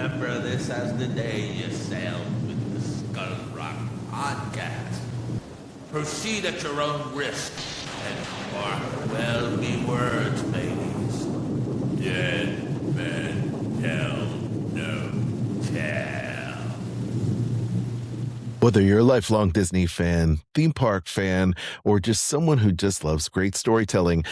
remember this as the day you sailed with the Skull Rock podcast. Proceed at your own risk and mark well me words, ladies. Dead men tell no tale. Whether you're a lifelong Disney fan, theme park fan, or just someone who just loves great storytelling,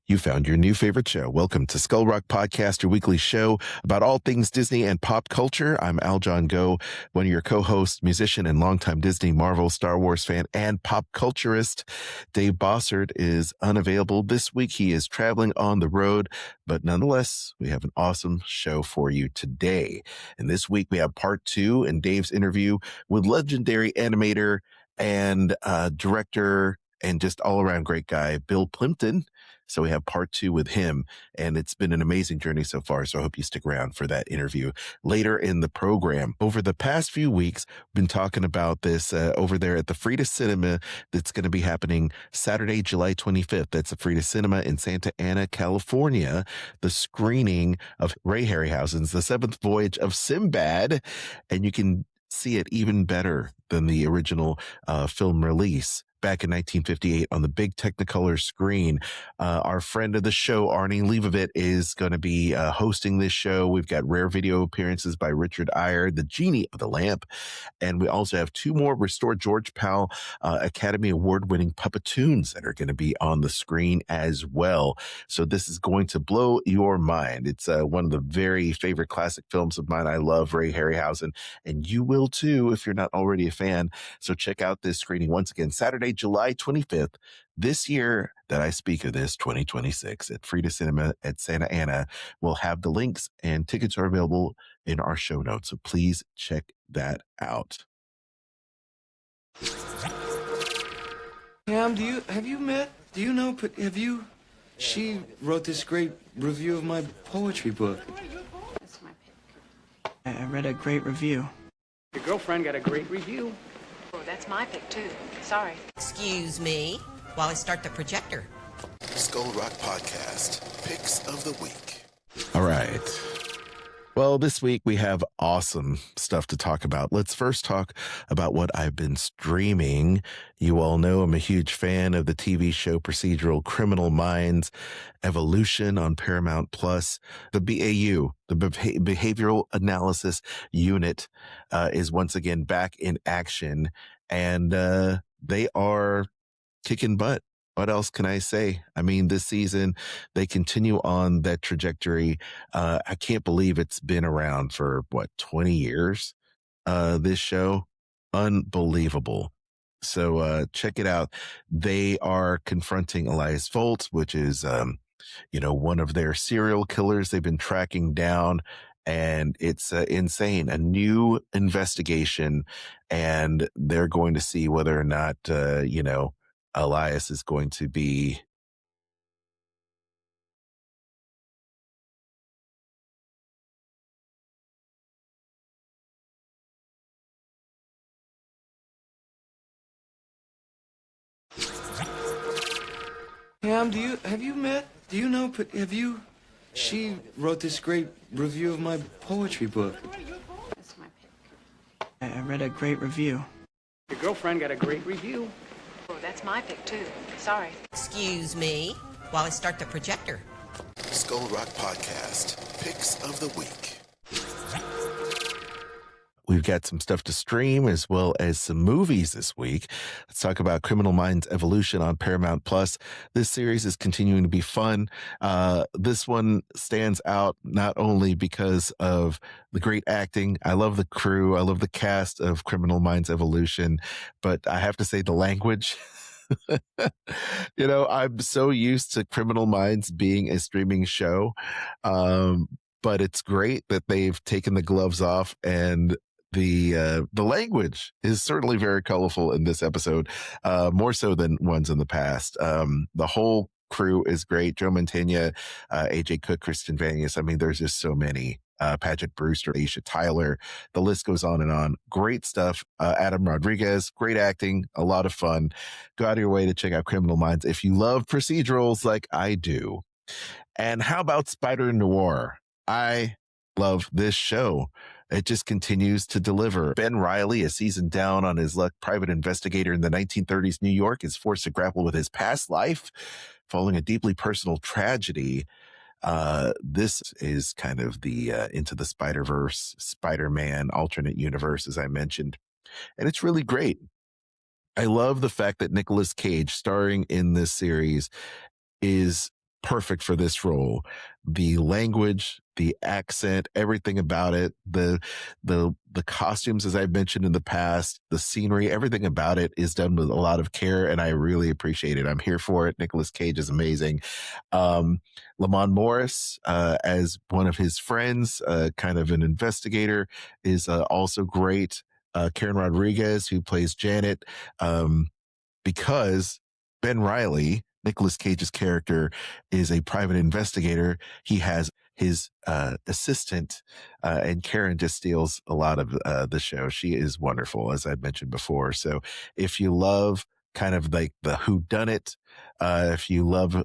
you found your new favorite show. Welcome to Skull Rock Podcast, your weekly show about all things Disney and pop culture. I'm Aljon Go, one of your co-hosts, musician and longtime Disney, Marvel, Star Wars fan, and pop culturist. Dave Bossert is unavailable this week. He is traveling on the road, but nonetheless, we have an awesome show for you today. And this week we have part 2 in Dave's interview with legendary animator and director and just all-around great guy, Bill Plympton. So we have part 2 with him, and it's been an amazing journey so far, so I hope you stick around for that interview later in the program. Over the past few weeks, we've been talking about this over there at the Frida Cinema that's going to be happening Saturday, July 25th. That's the Frida Cinema in Santa Ana, California, the screening of Ray Harryhausen's The Seventh Voyage of Sinbad, and you can see it even better than the original film release back in 1958 on the big Technicolor screen. Our friend of the show, Arnie Leibovit, is going to be hosting this show. We've got rare video appearances by Richard Eyre, the Genie of the Lamp. And we also have 2 more restored George Powell Academy Award-winning Puppetoons that are going to be on the screen as well. So this is going to blow your mind. It's one of the very favorite classic films of mine. I love Ray Harryhausen, and you will too if you're not already a fan. So check out this screening once again, Saturday, July 25th, this year that I speak of this, 2026, at Frida Cinema at Santa Ana. We'll have the links, and tickets are available in our show notes, so please check that out. Pam, she wrote this great review of my poetry book. That's my pick. I read a great review. Your girlfriend got a great review. Oh, that's my pick, too. Sorry. Excuse me while I start the projector. Skull Rock Podcast, Picks of the Week. All right. Well, this week we have awesome stuff to talk about. Let's first talk about what I've been streaming. You all know I'm a huge fan of the TV show procedural Criminal Minds Evolution on Paramount Plus. The BAU, the Behavioral Analysis Unit, is once again back in action, and they are kicking butt. What else can I say? I mean, this season, they continue on that trajectory. I can't believe it's been around for, 20 years, this show. Unbelievable. So check it out. They are confronting Elias Volt, which is, one of their serial killers they've been tracking down. And it's insane. A new investigation, and they're going to see whether or not, Elias is going to be Pam, she wrote this great review of my poetry book. That's my pick. I read a great review. Your girlfriend got a great review. Oh, that's my pick, too. Sorry. Excuse me while I start the projector. Skull Rock Podcast, Picks of the Week. We've got some stuff to stream as well as some movies this week. Let's talk about Criminal Minds Evolution on Paramount Plus. This series is continuing to be fun. This one stands out not only because of the great acting. I love the crew. I love the cast of Criminal Minds Evolution, but I have to say the language. I'm so used to Criminal Minds being a streaming show, but it's great that they've taken the gloves off, and the language is certainly very colorful in this episode, more so than ones in the past. The whole crew is great. Joe Mantegna, AJ Cook, Kristen Vanius. I mean, there's just so many. Patrick Brewster, Aisha Tyler. The list goes on and on. Great stuff. Adam Rodriguez, great acting, a lot of fun. Go out of your way to check out Criminal Minds if you love procedurals like I do. And how about Spider Noir? I love this show. It just continues to deliver. Ben Riley, a season down on his luck private investigator in the 1930s New York, is forced to grapple with his past life following a deeply personal tragedy. This is kind of the Into the Spider-Verse, Spider-Man alternate universe, as I mentioned. And it's really great. I love the fact that Nicolas Cage, starring in this series, is perfect for this role. The language, the accent, everything about it, the costumes, as I've mentioned in the past, the scenery, everything about it is done with a lot of care, and I really appreciate it. I'm here for it. Nicolas Cage is amazing. Lamont Morris, as one of his friends, kind of an investigator, is also great. Karen Rodriguez, who plays Janet, because Ben Riley, Nicolas Cage's character, is a private investigator. He has his assistant, and Karen just steals a lot of the show. She is wonderful, as I've mentioned before. So if you love kind of like the whodunit, if you love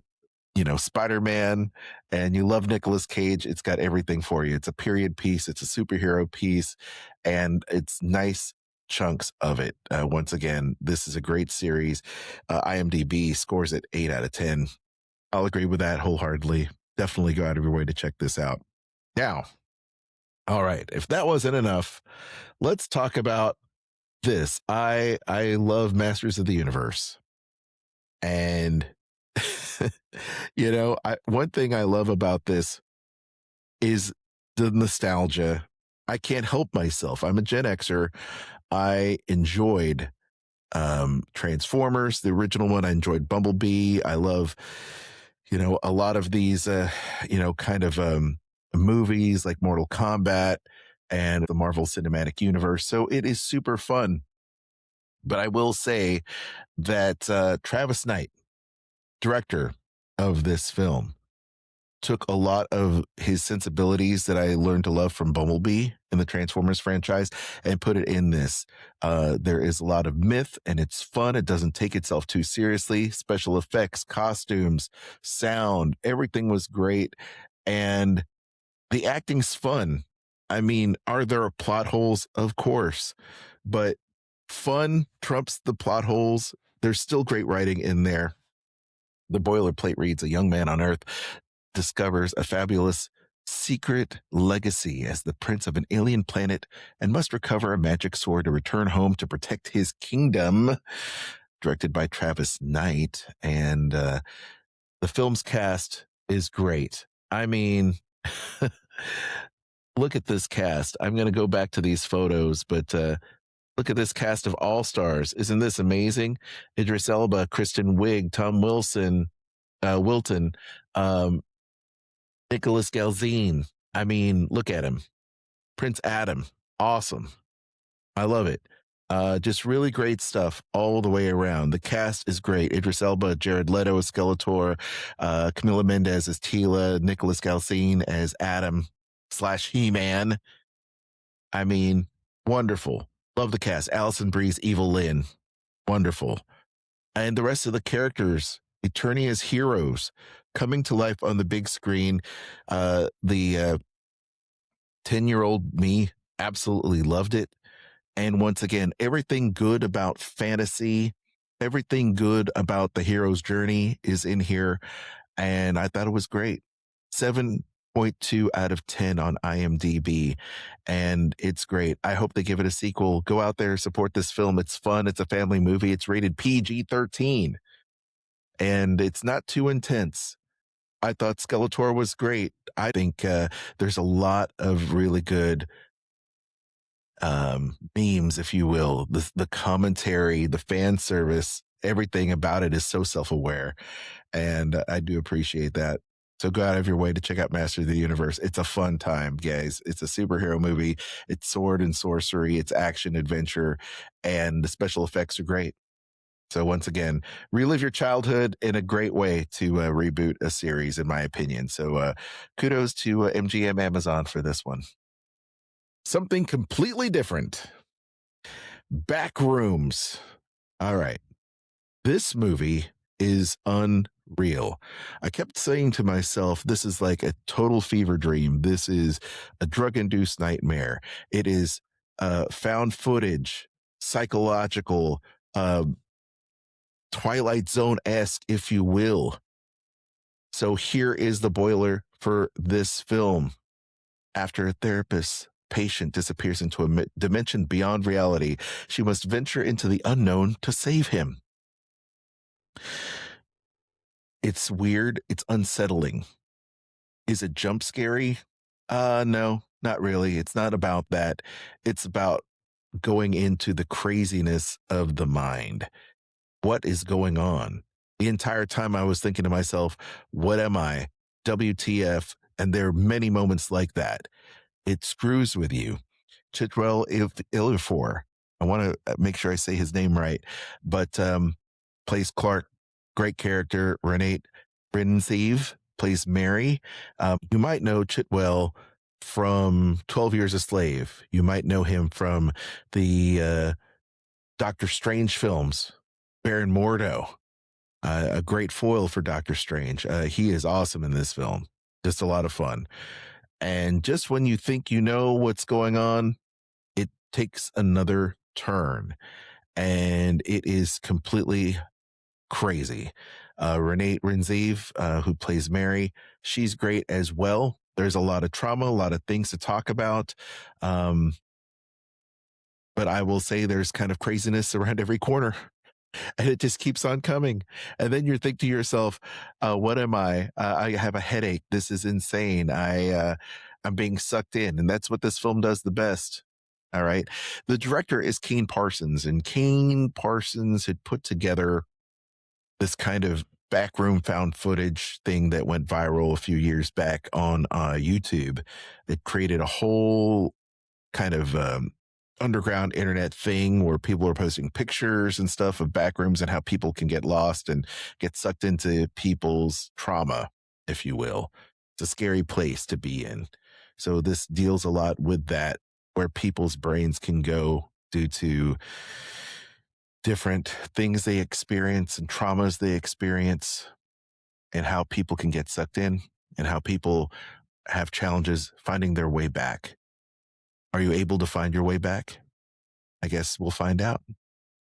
Spider-Man and you love Nicolas Cage, it's got everything for you. It's a period piece, it's a superhero piece, and it's nice chunks of it. Once again, this is a great series. IMDb scores it 8 out of 10. I'll agree with that wholeheartedly. Definitely go out of your way to check this out. Now, all right, if that wasn't enough, let's talk about this. I love Masters of the Universe. And one thing I love about this is the nostalgia. I can't help myself. I'm a Gen Xer. I enjoyed Transformers, the original one. I enjoyed Bumblebee. I love, a lot of these, kind of movies like Mortal Kombat and the Marvel Cinematic Universe. So it is super fun. But I will say that Travis Knight, director of this film, took a lot of his sensibilities that I learned to love from Bumblebee in the Transformers franchise and put it in this. There is a lot of myth and it's fun. It doesn't take itself too seriously. Special effects, costumes, sound, everything was great. And the acting's fun. I mean, are there plot holes? Of course, but fun trumps the plot holes. There's still great writing in there. The boilerplate reads, a young man on Earth discovers a fabulous secret legacy as the prince of an alien planet and must recover a magic sword to return home to protect his kingdom. Directed by Travis Knight. And the film's cast is great. I mean, look at this cast. I'm going to go back to these photos, but look at this cast of all-stars. Isn't this amazing? Idris Elba, Kristen Wiig, Tom Wilson, Wilton, Nicholas Galzine. I mean, look at him. Prince Adam. Awesome. I love it. Just really great stuff all the way around. The cast is great. Idris Elba, Jared Leto as Skeletor, Camila Mendes as Tila, Nicholas Galzine as Adam / He-Man. I mean, wonderful. Love the cast. Alison Brie's Evil Lynn. Wonderful. And the rest of the characters, Eternia's heroes, coming to life on the big screen. The 10-year-old me absolutely loved it. And once again, everything good about fantasy, everything good about the hero's journey is in here. And I thought it was great. 7.2 out of 10 on IMDb. And it's great. I hope they give it a sequel. Go out there, support this film. It's fun. It's a family movie. It's rated PG-13. And it's not too intense. I thought Skeletor was great. I think there's a lot of really good memes, if you will. The commentary, the fan service, everything about it is so self-aware. And I do appreciate that. So go out of your way to check out Master of the Universe. It's a fun time, guys. It's a superhero movie. It's sword and sorcery. It's action adventure. And the special effects are great. So once again, relive your childhood in a great way to reboot a series, in my opinion. So kudos to MGM Amazon for this one. Something completely different. Backrooms. All right. This movie is real. I kept saying to myself, this is like a total fever dream. This is a drug-induced nightmare. It is found footage, psychological, Twilight Zone-esque, if you will. So here is the boiler for this film. After a therapist's patient disappears into a dimension beyond reality, she must venture into the unknown to save him. It's weird. It's unsettling. Is it jump scary? No, not really. It's not about that. It's about going into the craziness of the mind. What is going on? The entire time I was thinking to myself, what am I? WTF? And there are many moments like that. It screws with you. Chitwell Ejiofor, I want to make sure I say his name right, but plays Clark. Great character. Renate Renziv plays Mary. You might know Chitwell from 12 Years a Slave. You might know him from the Doctor Strange films. Baron Mordo, a great foil for Doctor Strange. He is awesome in this film. Just a lot of fun. And just when you think you know what's going on, it takes another turn. And it is completely crazy. Renate Renziv, who plays Mary, she's great as well. There's a lot of trauma, a lot of things to talk about. But I will say there's kind of craziness around every corner. And it just keeps on coming. And then you think to yourself, what am I? I have a headache. This is insane. I'm being sucked in. And that's what this film does the best. All right. The director is Kane Parsons, and Kane Parsons had put together this kind of backroom found footage thing that went viral a few years back on YouTube. It created a whole kind of underground internet thing where people are posting pictures and stuff of backrooms and how people can get lost and get sucked into people's trauma, if you will. It's a scary place to be in. So this deals a lot with that, where people's brains can go due to different things they experience and traumas they experience, and how people can get sucked in and how people have challenges finding their way back. Are you able to find your way back? I guess we'll find out.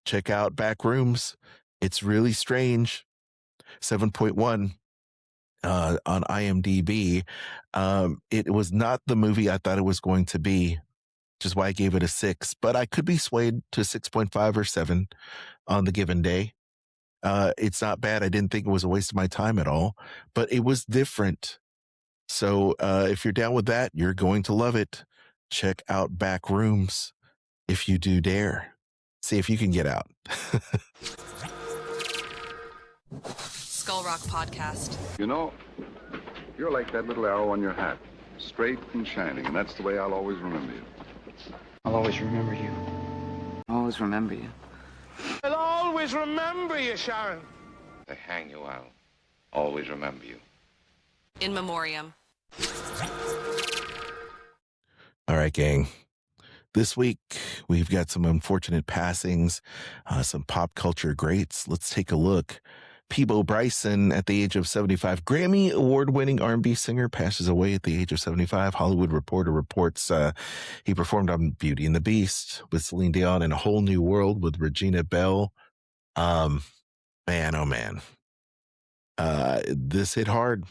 Check out Backrooms. It's really strange. 7.1 on IMDb. It was not the movie I thought it was going to be, which is why I gave it a 6. But I could be swayed to 6.5 or 7 on the given day. It's not bad. I didn't think it was a waste of my time at all, but it was different. So if you're down with that, you're going to love it. Check out Backrooms if you do dare. See if you can get out. Skull Rock Podcast. You know, you're like that little arrow on your hat, straight and shining, and that's the way I'll always remember you. I'll always remember you. I'll always remember you. I'll always remember you, Sharon. They hang you, I'll always remember you. In memoriam. All right, gang. This week, we've got some unfortunate passings, some pop culture greats. Let's take a look. Peabo Bryson, at the age of 75, Grammy award-winning R&B singer, passes away at the age of 75. Hollywood Reporter reports he performed on Beauty and the Beast with Celine Dion and A Whole New World with Regina Bell. Man, oh man. This hit hard.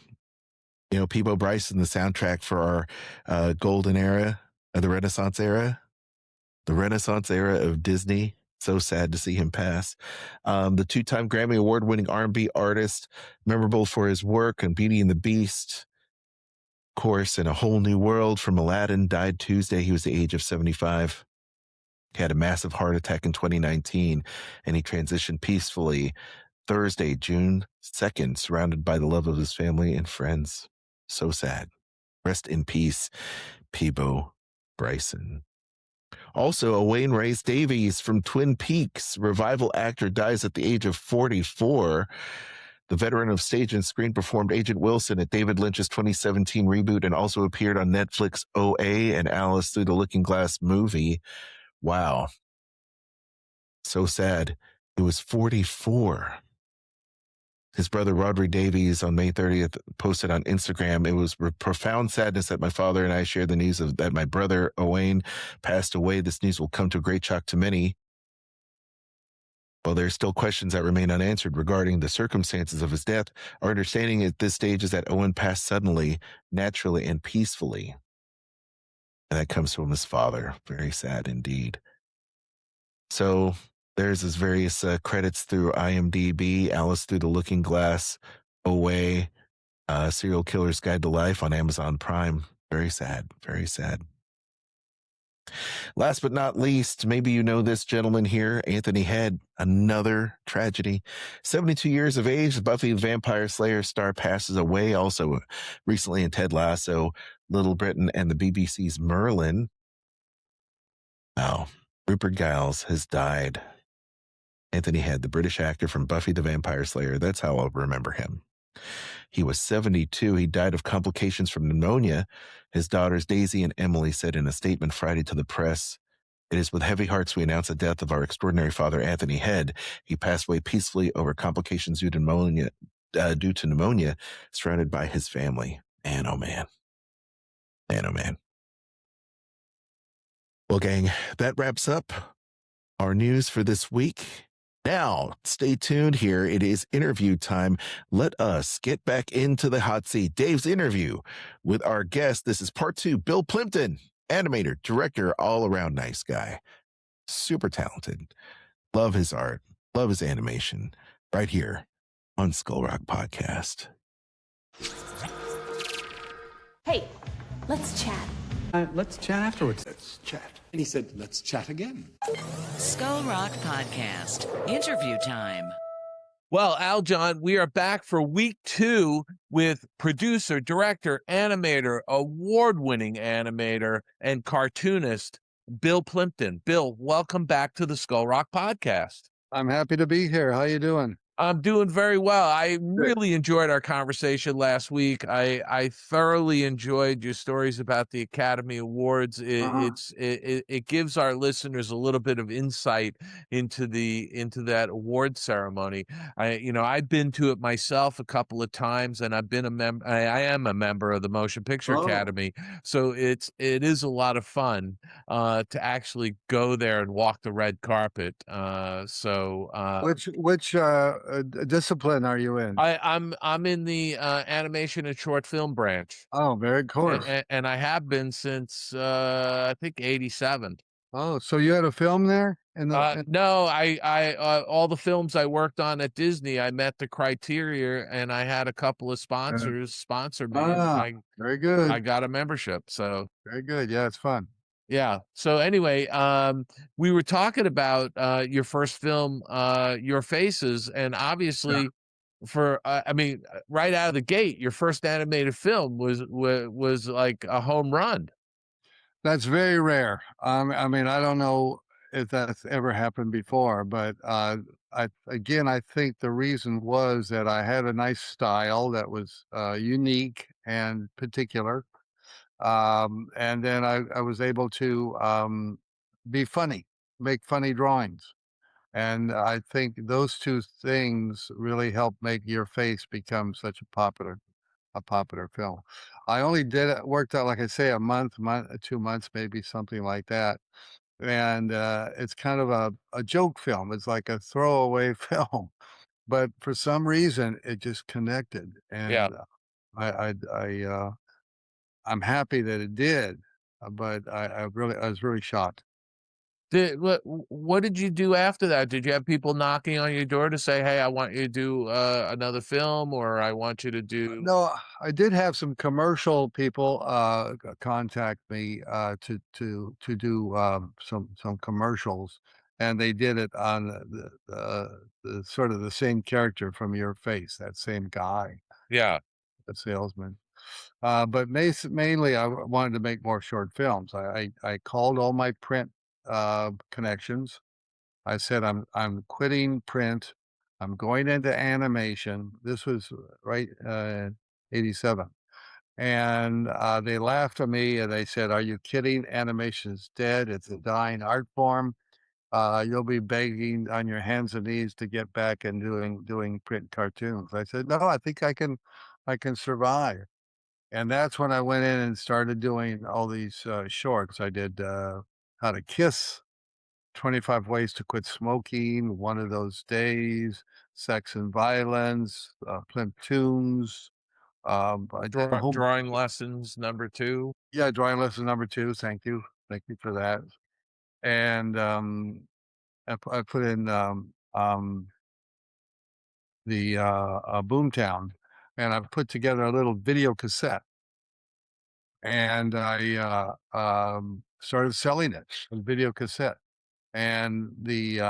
You know, Peabo Bryson, the soundtrack for our golden era, the Renaissance era of Disney. So sad to see him pass. The two-time Grammy Award-winning R&B artist, memorable for his work on Beauty and the Beast, of course, and A Whole New World from Aladdin, died Tuesday. He was the age of 75. He had a massive heart attack in 2019, and he transitioned peacefully Thursday, June 2nd, surrounded by the love of his family and friends. So sad. Rest in peace, Peabo Bryson. Also, Wayne Race Davies from Twin Peaks, revival actor, dies at the age of 44. The veteran of stage and screen performed Agent Wilson at David Lynch's 2017 reboot and also appeared on Netflix OA and Alice Through the Looking Glass movie. Wow. So sad. He was 44. His brother, Rodri Davies, on May 30th, posted on Instagram, "It was with profound sadness that my father and I shared the news of that my brother, Owain, passed away. This news will come to a great shock to many. While there are still questions that remain unanswered regarding the circumstances of his death, our understanding at this stage is that Owen passed suddenly, naturally, and peacefully." And that comes from his father. Very sad indeed. So there's his various credits through IMDb, Alice Through the Looking Glass, Away, Serial Killer's Guide to Life on Amazon Prime. Very sad, very sad. Last but not least, maybe you know this gentleman here, Anthony Head, another tragedy. 72 years of age, Buffy the Vampire Slayer star passes away. Also recently in Ted Lasso, Little Britain, and the BBC's Merlin. Wow, Rupert Giles has died. Anthony Head, the British actor from Buffy the Vampire Slayer. That's how I'll remember him. He was 72. He died of complications from pneumonia. His daughters, Daisy and Emily, said in a statement Friday to the press, "It is with heavy hearts we announce the death of our extraordinary father, Anthony Head. He passed away peacefully over complications due to pneumonia, surrounded by his family." Man, oh man. Man, oh man. Well, gang, that wraps up our news for this week. Now, stay tuned here. It is interview time. Let us get back into the hot seat. Dave's interview with our guest. This is part 2. Bill Plympton, animator, director, all-around nice guy. Super talented. Love his art. Love his animation. Right here on Skull Rock Podcast. Hey, let's chat. Let's chat afterwards. Let's chat. And he said, let's chat again. Skull Rock Podcast, interview time. Well, Aljon, we are back for week 2 with producer, director, animator, award-winning animator, and cartoonist, Bill Plympton. Bill, welcome back to the Skull Rock Podcast. I'm happy to be here. How you doing? I'm doing very well. I really enjoyed our conversation last week. I thoroughly enjoyed your stories about the Academy Awards. It gives our listeners a little bit of insight into that award ceremony. I've been to it myself a couple of times, and I've been a member. I am a member of the Motion Picture Academy, so it is a lot of fun to actually go there and walk the red carpet. Which discipline are you in? I'm in the animation and short film branch. Oh, very cool. And I have been since I think 87. Oh, so you had a film there? No, I all the films I worked on at Disney, I met the criteria, and I had a couple of sponsors sponsor me. Very good. I got a membership, so very good. Yeah, it's fun. Yeah. So anyway, we were talking about your first film, Your Faces, and obviously, right out of the gate, your first animated film was like a home run. That's very rare. I don't know if that's ever happened before, but I think the reason was that I had a nice style that was unique and particular. And then I was able to be funny, make funny drawings. And I think those two things really helped make Your Face become such a popular film. I only worked out, like I say, a month, 2 months, maybe something like that. And it's kind of a joke film. It's like a throwaway film. But for some reason, it just connected. And I'm happy that it did, but I was really shocked. What did you do after that? Did you have people knocking on your door to say, "Hey, I want you to do another film," or "I want you to do"? No, I did have some commercial people contact me to do some commercials, and they did it on the sort of the same character from Your Face, that same guy. Yeah, the salesman. But mainly, I wanted to make more short films. I called all my print connections. I said, I'm quitting print. I'm going into animation. This was right 87. And they laughed at me and they said, "Are you kidding? Animation is dead. It's a dying art form." you'll be begging on your hands and knees to get back and doing print cartoons. I said, no, I think I can survive. And that's when I went in and started doing all these shorts. I did How to Kiss, 25 Ways to Quit Smoking, One of Those Days, Sex and Violence, Plymptons. I did a whole Drawing lessons #2. yeah, drawing lesson number 2. Thank you for that. And I put in the Boomtown, and I've put together a little video cassette, and I started selling it, a video cassette, and it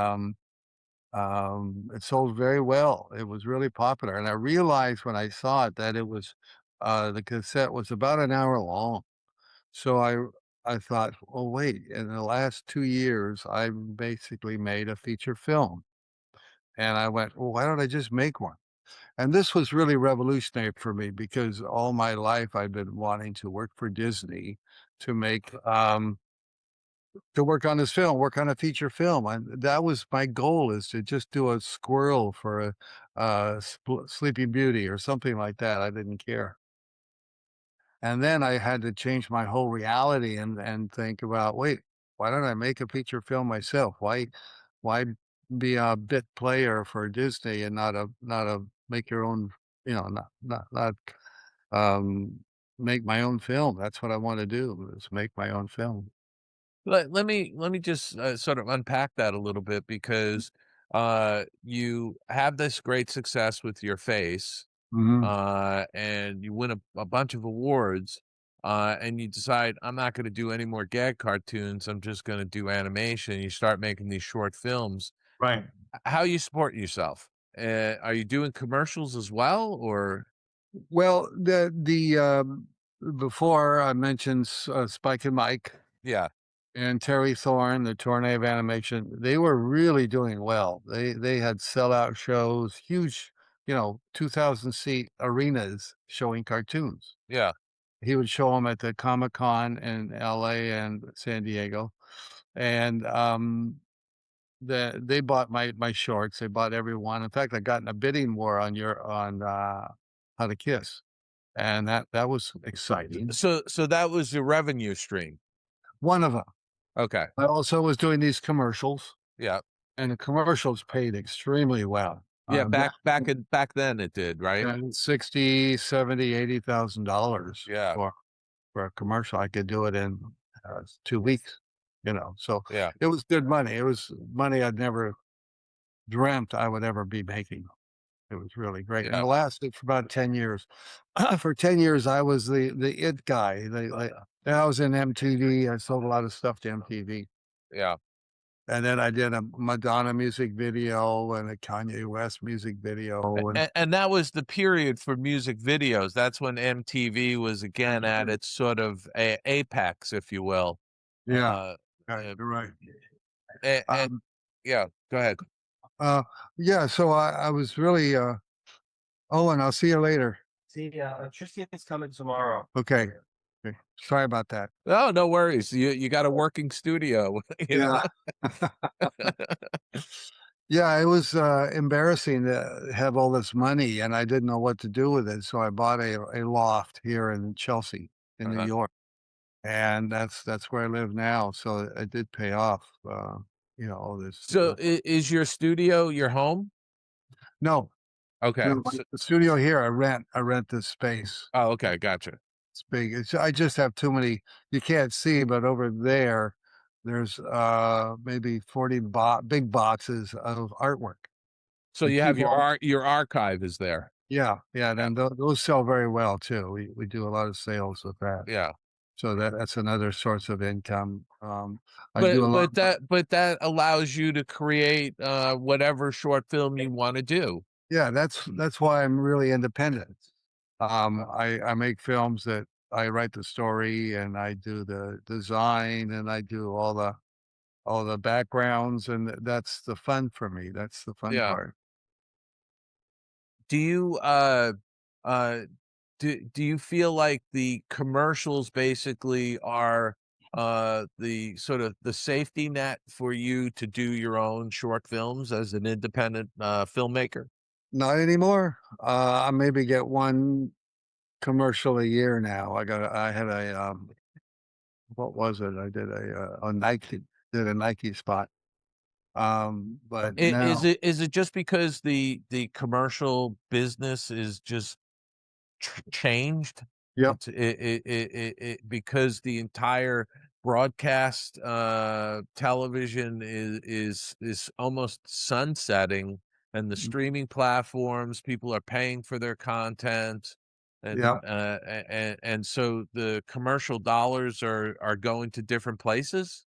sold very well. It was really popular, and I realized when I saw it that it was the cassette was about an hour long. So I thought, oh wait, in the last 2 years, I basically made a feature film, and I went, well, why don't I just make one? And this was really revolutionary for me because all my life I've been wanting to work for Disney to make to work on this film, work on a feature film. And that was my goal, is to just do a squirrel for Sleeping Beauty or something like that. I didn't care. And then I had to change my whole reality and think about, wait, why don't I make a feature film myself? Why be a bit player for Disney and not a make your own, not um make my own film. That's what I want to do, is make my own film. Let me just sort of unpack that a little bit, because you have this great success with your face, Mhm. and you win a bunch of awards, and you decide, I'm not going to do any more gag cartoons. I'm just going to do animation. You start making these short films. Right. How you support yourself? Are you doing commercials as well, or? Well, before I mentioned Spike and Mike Yeah, and Terry Thorne, the Tourney of Animation, they were really doing well. They had sellout shows, huge, 2,000 seat arenas showing cartoons. yeah. He would show them at the Comic-Con in LA and San Diego. And they bought my shorts. They bought every one. In fact, I got in a bidding war on How to Kiss, and that was exciting. So that was your revenue stream. One of them. Okay. I also was doing these commercials, Yeah. and the commercials paid extremely well. Yeah, back then it did, right? And $60,000, $70,000, $80,000 Yeah. for a commercial. I could do it in 2 weeks, so Yeah. it was good money. It was money I'd never dreamt I would ever be making. It was really great, and Yeah. it lasted for about 10 years. For 10 years, I was the it guy. I was in MTV. I sold a lot of stuff to MTV. Yeah. And then I did a Madonna music video and a Kanye West music video. And that was the period for music videos. That's when MTV was again at its sort of apex, if you will. Yeah, you're right. And yeah, go ahead. Yeah, so I was really, and I'll see you later. See, Tristan's coming tomorrow. Okay. Sorry about that. Oh, no worries. You got a working studio. Yeah. Yeah, it was embarrassing to have all this money, and I didn't know what to do with it. So I bought a loft here in Chelsea, in New York, and that's where I live now. So it did pay off. All this. So is your studio your home? No. Okay. No, the studio here, I rent this space. Oh, okay, gotcha. It's big. I just have too many. You can't see, but over there, there's maybe 40 big boxes of artwork. So you have your archive is there. Yeah, and those sell very well too. We do a lot of sales with that. Yeah. So that's another source of income. But that allows you to create whatever short film you want to do. Yeah, that's why I'm really independent. I make films that I write the story and I do the design and I do all the backgrounds, and that's the fun for me. That's the fun part. Do you do you feel like the commercials basically are the sort of the safety net for you to do your own short films as an independent filmmaker? Not anymore. I maybe get one commercial a year now. I had a what was it? I did a Nike did a Nike spot. But now, Is it just because the commercial business is just changed? yep, Because the entire broadcast television is almost sunsetting, and the streaming platforms, people are paying for their content, and yep, and so the commercial dollars are going to different places.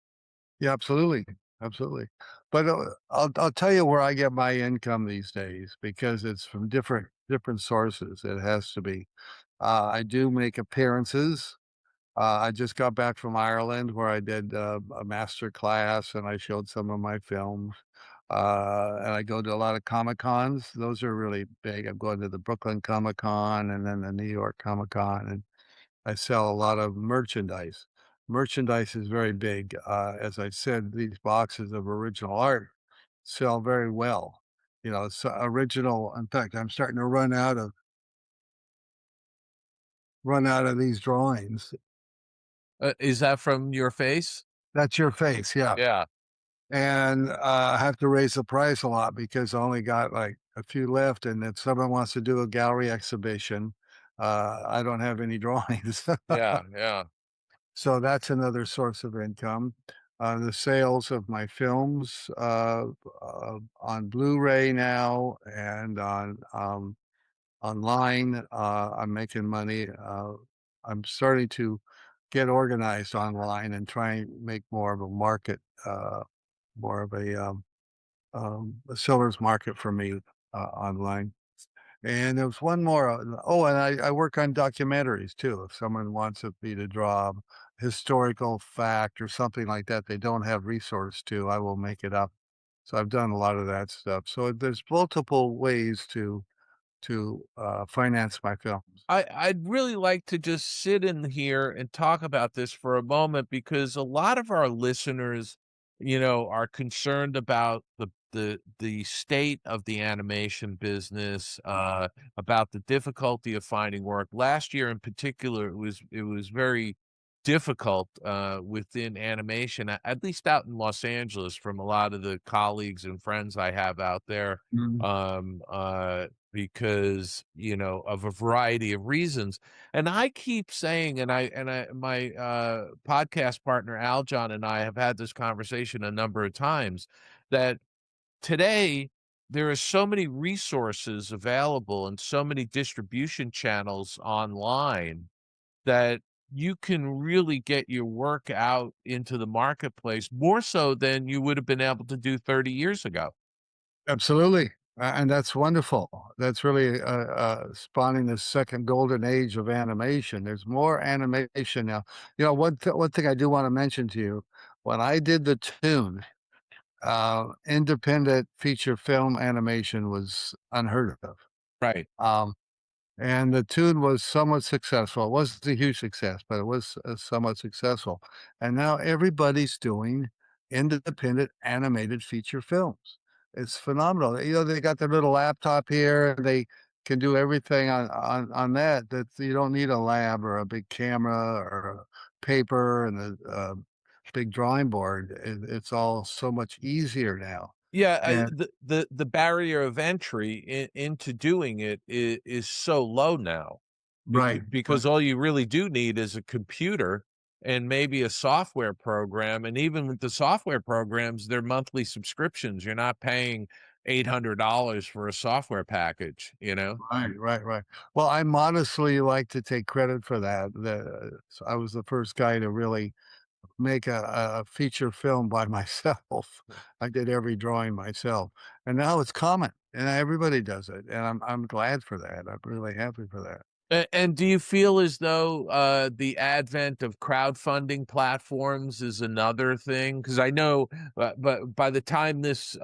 yeah, absolutely, absolutely. But I'll tell you where I get my income these days because it's from different sources. It has to be. I do make appearances. I just got back from Ireland where I did a master class and I showed some of my films. And I go to a lot of Comic Cons. Those are really big. I'm going to the Brooklyn Comic Con and then the New York Comic Con, and I sell a lot of merchandise. Merchandise is very big. As I said, these boxes of original art sell very well. You know, it's original. In fact, I'm starting to run out of these drawings. Is that from your face? That's your face, yeah. Yeah. And I have to raise the price a lot because I only got like a few left. And if someone wants to do a gallery exhibition, I don't have any drawings. Yeah, yeah. So that's another source of income. The sales of my films on Blu-ray now and on online, I'm making money. I'm starting to get organized online and try and make more of a market, more of a seller's market for me online. And there was one more. Oh, and I work on documentaries too. If someone wants me to draw a historical fact or something like that, they don't have resource to, I will make it up. So I've done a lot of that stuff. So there's multiple ways to finance my films. I'd really like to just sit in here and talk about this for a moment because a lot of our listeners, are concerned about the state of the animation business, about the difficulty of finding work. Last year in particular, it was very difficult within animation, at least out in Los Angeles, from a lot of the colleagues and friends I have out there. Um, uh, because of a variety of reasons, and I keep saying, and I my podcast partner Aljon and I have had this conversation a number of times, that today there are so many resources available and so many distribution channels online that you can really get your work out into the marketplace more so than you would have been able to do 30 years ago. Absolutely. And that's wonderful. That's really spawning the second golden age of animation. There's more animation now. One thing I do want to mention to you, when I did the tune, independent feature film animation was unheard of. Right. And the tune was somewhat successful. It wasn't a huge success, but it was somewhat successful. And now everybody's doing independent animated feature films. It's phenomenal. They got their little laptop here. They can do everything on that. That you don't need a lab or a big camera or a paper and a big drawing board. It's all so much easier now. Yeah, And the barrier of entry into doing it is so low now, right, because all you really do need is a computer and maybe a software program, and even with the software programs, they're monthly subscriptions. You're not paying $800 for a software package, right. Well, I modestly like to take credit for that. So I was the first guy to really make a feature film by myself. I did every drawing myself, and now it's common, and everybody does it, and I'm glad for that. I'm really happy for that. And do you feel as though the advent of crowdfunding platforms is another thing? Because I know, but by the time this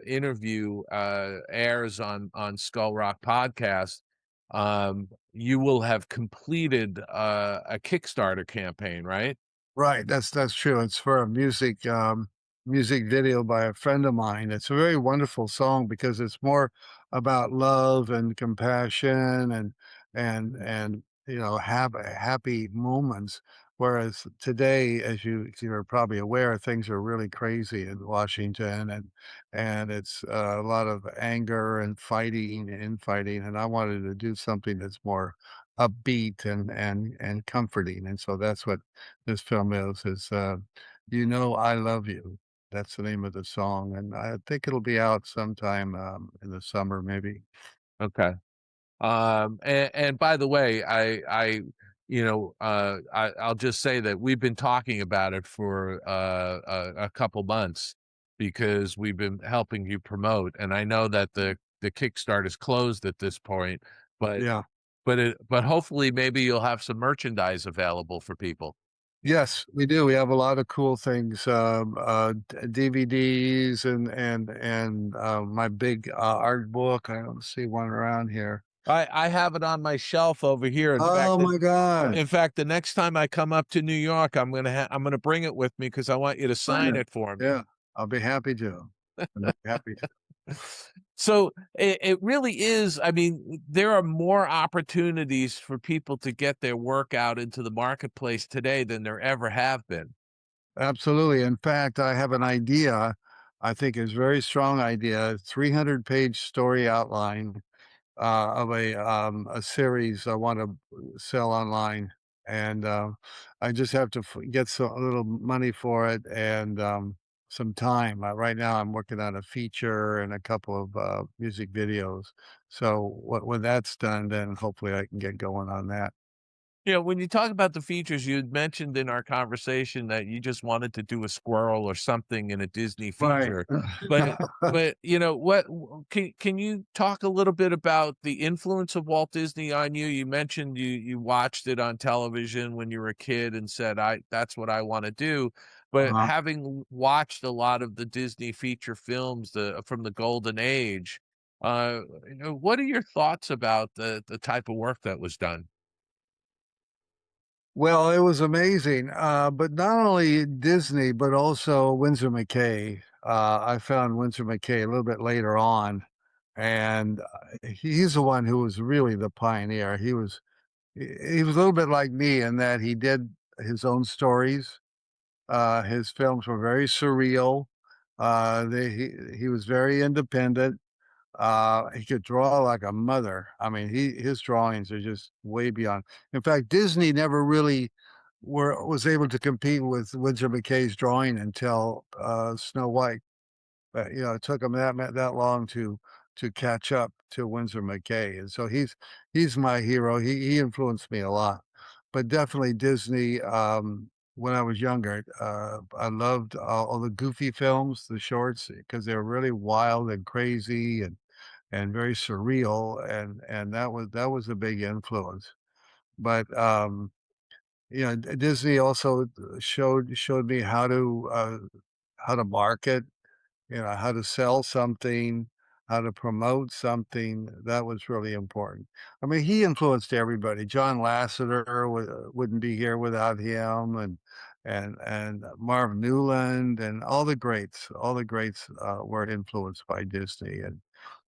interview airs on Skull Rock Podcast, you will have completed a Kickstarter campaign, right? Right, that's true. It's for a music video by a friend of mine. It's a very wonderful song because it's more about love and compassion and happy moments. Whereas today, as you're probably aware, things are really crazy in Washington and it's a lot of anger and fighting and infighting. And I wanted to do something that's more upbeat and comforting. And so that's what this film is, You Know I Love You. That's the name of the song, and I think it'll be out sometime, in the summer, maybe. Okay. And by the way, I'll just say that we've been talking about it for a couple months because we've been helping you promote, and I know that the Kickstarter is closed at this point, but Yeah. but hopefully maybe you'll have some merchandise available for people. Yes, we do. We have a lot of cool things, DVDs and my big, art book. I don't see one around here. I have it on my shelf over here. Oh my god. In fact, the next time I come up to New York, I'm gonna bring it with me because I want you to sign it for me. Yeah, I'll be happy to. I'll be happy to. So it really is. I mean, there are more opportunities for people to get their work out into the marketplace today than there ever have been. Absolutely. In fact, I have an idea, I think is a very strong idea, 300-page story outline, of a series I want to sell online. And, I just have to get a little money for it and, some time. Right now I'm working on a feature and a couple of, music videos. So when that's done, then hopefully I can get going on that. You know, when you talk about the features, you had mentioned in our conversation that you just wanted to do a squirrel or something in a Disney Right. feature. But you know, can you talk a little bit about the influence of Walt Disney on you? You mentioned you watched it on television when you were a kid and said, "I that's what I want to do." But Uh-huh. having watched a lot of the Disney feature films from the golden age, what are your thoughts about the type of work that was done? Well, it was amazing, but not only Disney, but also Winsor McCay. I found Winsor McCay a little bit later on, and he's the one who was really the pioneer. He was a little bit like me in that he did his own stories. His films were very surreal. He was very independent. He could draw like a mother. I mean, his drawings are just way beyond. In fact, Disney never really was able to compete with Winsor McCay's drawing until Snow White. But it took him that long to catch up to Winsor McCay, and so he's my hero. He influenced me a lot, but definitely Disney. When I was younger, I loved all the Goofy films, the shorts, because they were really wild and crazy and very surreal, and that was a big influence. But Disney also showed me how to market, how to sell something, how to promote something. That was really important. I mean, he influenced everybody. John Lasseter wouldn't be here without him, and Marv Newland, and all the greats. All the greats were influenced by Disney, and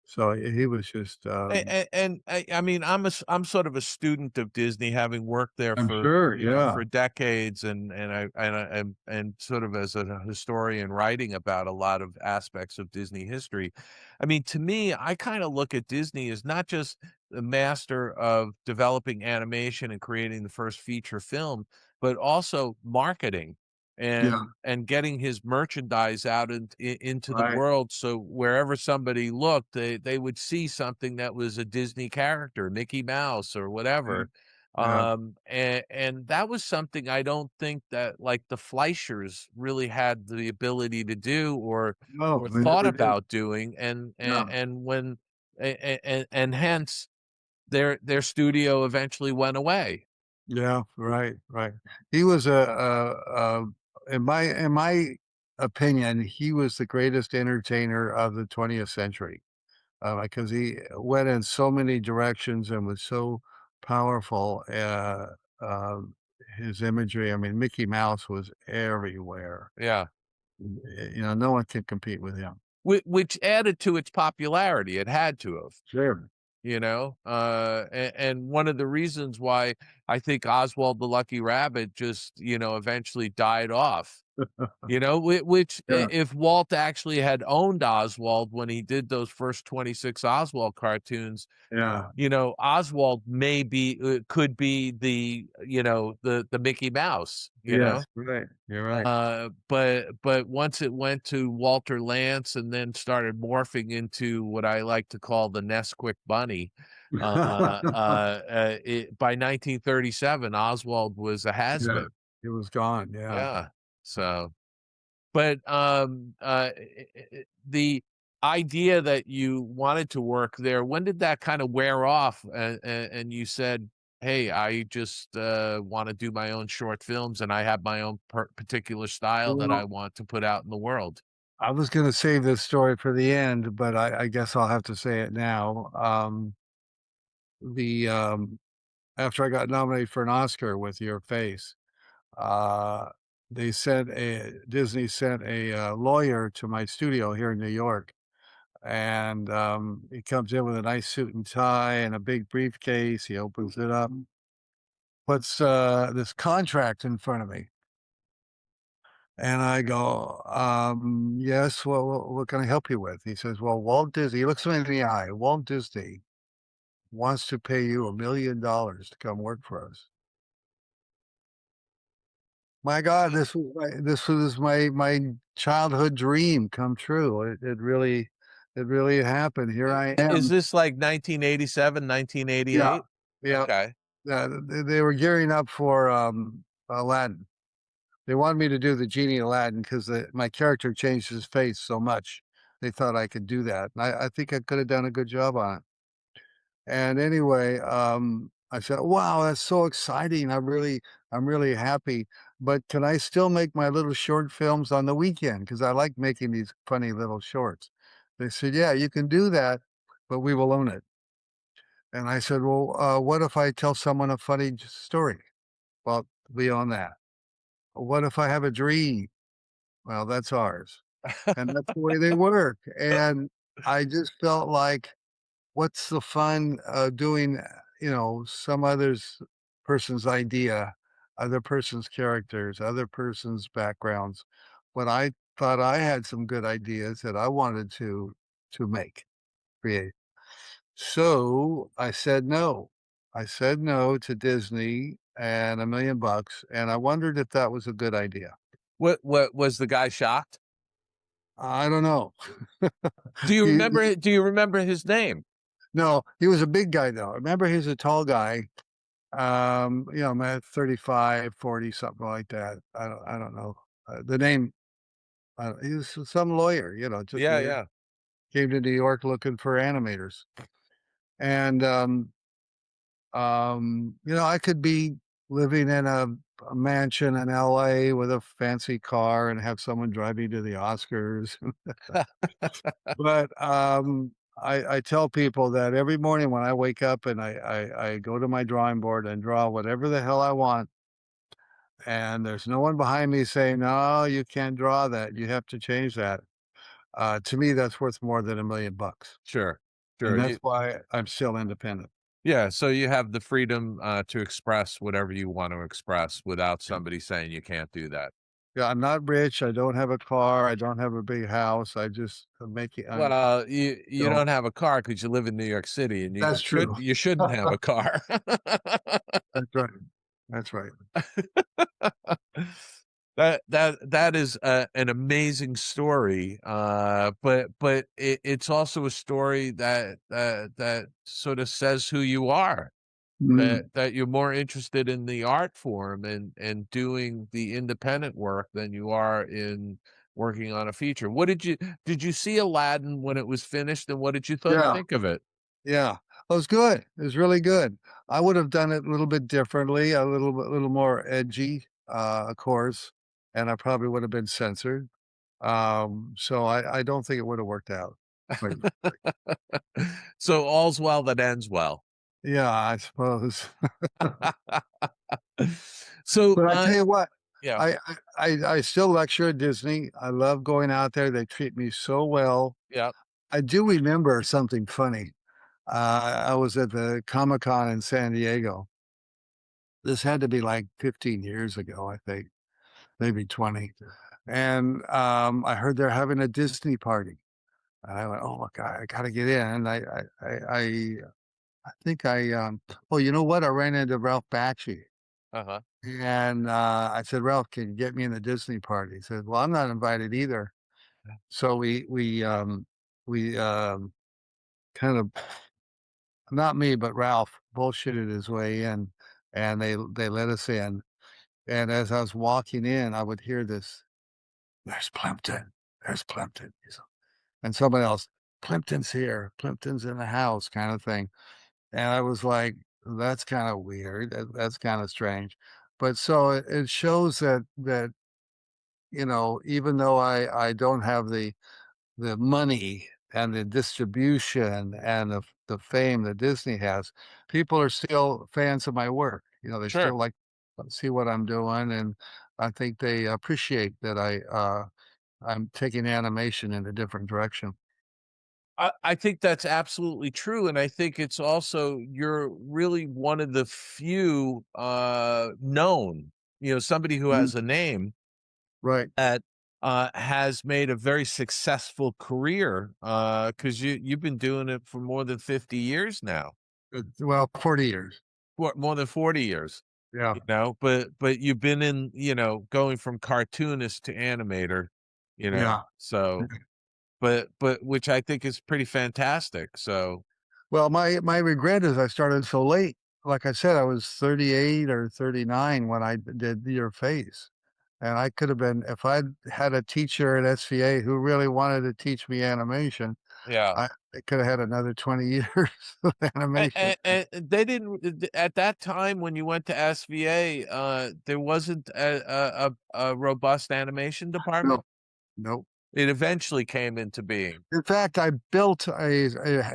so he was just. I mean, I'm sort of a student of Disney, having worked there I'm for sure, yeah. for decades, and sort of as a historian writing about a lot of aspects of Disney history. I mean, to me, I kind of look at Disney as not just the master of developing animation and creating the first feature film, but also marketing Yeah. and getting his merchandise out into the Right. world, so wherever somebody looked, they would see something that was a Disney character, Mickey Mouse or Yeah. whatever. Yeah. And that was something I don't think that, like, the Fleischers really had the ability to do No, or they thought never did. about doing, Yeah. and when and hence their studio eventually went away. Yeah, right, right. He was in my opinion, he was the greatest entertainer of the 20th century, because he went in so many directions and was so powerful. his imagery. I mean, Mickey Mouse was everywhere. Yeah. No one can compete with him. Which added to its popularity. It had to have. Sure. And one of the reasons why I think Oswald the Lucky Rabbit just, eventually died off. Which Yeah. if Walt actually had owned Oswald when he did those first 26 Oswald cartoons, Yeah. Oswald could be the Mickey Mouse, Yes, right. You're right. but once it went to Walter Lantz and then started morphing into what I like to call the Nesquik Bunny, by 1937, Oswald was a has-been. It was gone. Yeah. Yeah. So, but the idea that you wanted to work there, when did that kind of wear off? And you said, hey, I just want to do my own short films and I have my own particular style that I want to put out in the world. I was going to save this story for the end, but I guess I'll have to say it now. After I got nominated for an Oscar with Your Face, Disney sent a lawyer to my studio here in New York, and he comes in with a nice suit and tie and a big briefcase. He opens it up, puts this contract in front of me, and I go, yes, well, what can I help you with? He says, well, Walt Disney, he looks me in the eye, Walt Disney wants to pay you $1 million to come work for us. My God, this was my childhood dream come true. It really happened. Here I am. Is this like 1987, 1988? Yeah. Yeah. Okay. They were gearing up for Aladdin. They wanted me to do the genie Aladdin because my character changed his face so much. They thought I could do that. And I think I could have done a good job on it. And anyway, I said, wow, that's so exciting. I'm really happy. But can I still make my little short films on the weekend? Because I like making these funny little shorts. They said, yeah, you can do that, but we will own it. And I said, well, what if I tell someone a funny story? Well, we own that. What if I have a dream? Well, that's ours. And that's the way they work. And I just felt like, what's the fun doing, some person's idea, other person's characters, other person's backgrounds. But I thought I had some good ideas that I wanted to create. So I said no. I said no to Disney and $1 million, and I wondered if that was a good idea. What was the guy shocked? I don't know. Do you remember? Do you remember his name? No, he was a big guy though. Remember, he's a tall guy. Man, 35, 40, something like that. I don't know the name. He was some lawyer, Yeah. Came to New York looking for animators, and I could be living in a mansion in LA with a fancy car and have someone drive me to the Oscars. But I tell people that every morning when I wake up and I go to my drawing board and draw whatever the hell I want, and there's no one behind me saying, no, you can't draw that. You have to change that. To me, that's worth more than $1 million. Sure. And that's why I'm still independent. Yeah, so you have the freedom to express whatever you want to express without somebody saying you can't do that. Yeah, I'm not rich. I don't have a car. I don't have a big house. I just make it. Well, you don't have a car because you live in New York City, and That's true. You shouldn't have a car. That's right. That's right. That is an amazing story, but it's also a story that sort of says who you are. That you're more interested in the art form and doing the independent work than you are in working on a feature. Did you see Aladdin when it was finished, and what did you think of it? Yeah, it was good. It was really good. I would have done it a little bit differently, a little more edgy, of course, and I probably would have been censored. So I don't think it would have worked out. So all's well that ends well. Yeah, I suppose. So, But I tell you what, yeah, I still lecture at Disney. I love going out there. They treat me so well. yeah, I do remember something funny. I was at the Comic-Con in San Diego. This had to be like 15 years ago, I think, maybe 20. And I heard they're having a Disney party. And I went, oh my God, I got to get in. And I think oh, you know what? I ran into Ralph Bakshi. uh-huh. And I said, Ralph, can you get me in the Disney party? He said, well, I'm not invited either. So we kind of, not me, but Ralph bullshitted his way in, and they let us in. And as I was walking in, I would hear this, there's Plympton, there's Plympton. And somebody else, Plympton's here, Plympton's in the house, kind of thing. And I was like, that's kind of weird. That's kind of strange. But so it shows that, even though I don't have the money and the distribution and the fame that Disney has, people are still fans of my work. They Sure. still like see what I'm doing, and I think they appreciate that I'm taking animation in a different direction. I think that's absolutely true, and I think it's also you're really one of the few known, somebody who Mhm. has a name Right. that has made a very successful career because you've been doing it for more than 50 years now. Well, 40 years. More than 40 years, Yeah. but you've been in, going from cartoonist to animator, Yeah. so but which I think is pretty fantastic. So Well, my regret is I started so late. Like I said, I was 38 or 39 when I did Your Face. And I could have been, if I'd had a teacher at SVA who really wanted to teach me animation, yeah. I could have had another 20 years of animation. And they didn't at that time when you went to SVA, there wasn't a robust animation department. No, nope. It eventually came into being. In fact, I built a